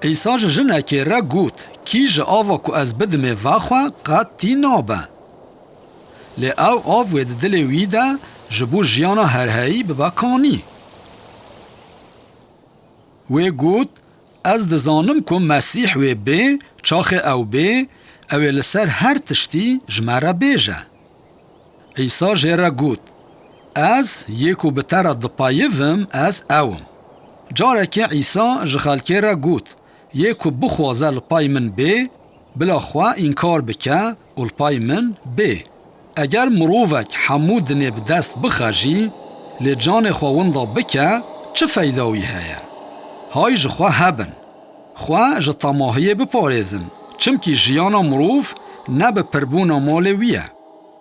عیسی جنکی را گوت کی ج آوا کو از بدم واخوا قاتی نابه. لی او آوید دل ویده جبو جیانا هرهایی بباکانی. وی گوت از دزانم که مسیح وی بی چاخ او بی اوی لسر هر تشتی جمره بیجه. عیسی جیره گوت از یکو بتر دپایوم از اوم. جاره که عیسی جخالکی را گوت یکو بخوازه لپای من بی بلا خواه اینکار بکه و لپای من بی. اگر مروفک حمود نب دست بخجی لجان خواونده بکه چه فیداوی هیا؟ های جخواه هبن خواه جطماهیه بپارزن چمکی جیانا مروف نب پربونا مالویه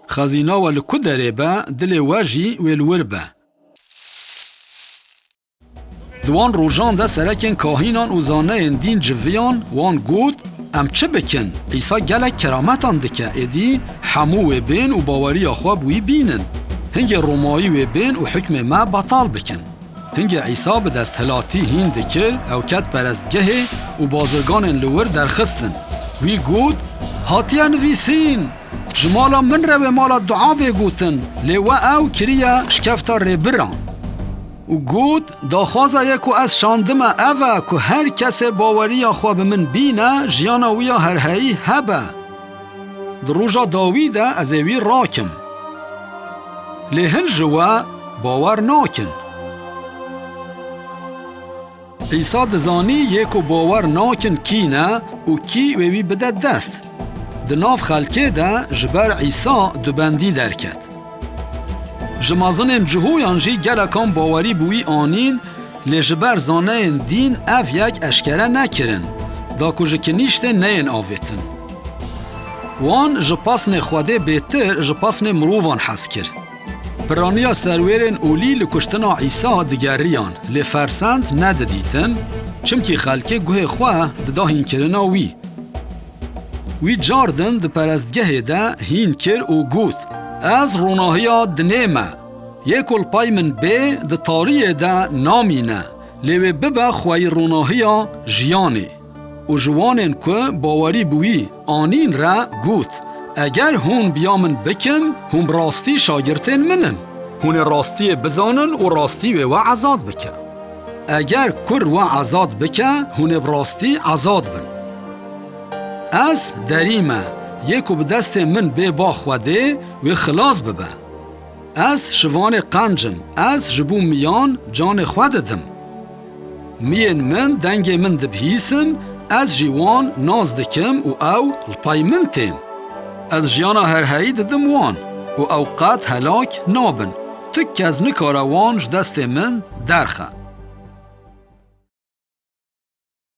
خزینه ولکو دریبه دل واجی والوربه. دوان روژان ده سرکن کاهینان و زانه دین جویان وان گود ام چه بکن؟ عیسی گلک کرامتان دکه ایدی حمو و بین و باوری خواب وی بینن. هنگ رومایی و بین و حکم ما بطال بکن. هنگ عیسی به دست هلاتی هین دکر او کت پرستگه و بازرگان لور درخستن. وی گود هاتیان ویسین جمالا من رو مالا دعا بگوتن لیوه او کریا شکفتا ریبران. و گود داخوازا یکو از شاندم اوه که هر کس باوری خواب من بینه جیانا ویا هرهایی هبه. دروجا داویده از اوی راکم لیهن جوا باور ناکن. عیسی دزانی یکو باور ناکن کی نه و کی وی بده دست. دناف خلکه ده جبر عیسی دوبندی درکت. جمازن جهویان جی گلکان باوری بوی آنین لجبر زانه دین اف یک اشکره نکرن دا کجک نیشته نین آویتن. وان جپاسن خوده بیتر جپاسن مرووان حس کر. پرانیا سرویرن اولی لکشتنا عیسی دگریان لفرسند نددیتن چمکی خلکه گوه خواه ددا هین کرنا وی جاردن ده پرستگه ده هین کر او گوت از روناهیا دنیمه یکل پای من بی ده تاریه ده نامینه لیوی ببه خواهی روناهیا جیانه و جوانین که باوری بوی آنین را گوت اگر هون بیامن بکن هون راستی شاگرتین منن هون راستی بزانن و راستی و عزاد بکن اگر کر و عزاد بکن هون براستی عزاد بن از دریمه یکو به دست من بی با خوده و خلاص ببه از شوان قنجم از جبو میان جان خوددم مین من دنگ من دبهیسن از جیوان ناز دکم و او لپای من تین از جیانا هرهایی ددم وان و اوقات هلاک نابن تک از نکاروانج دست من درخه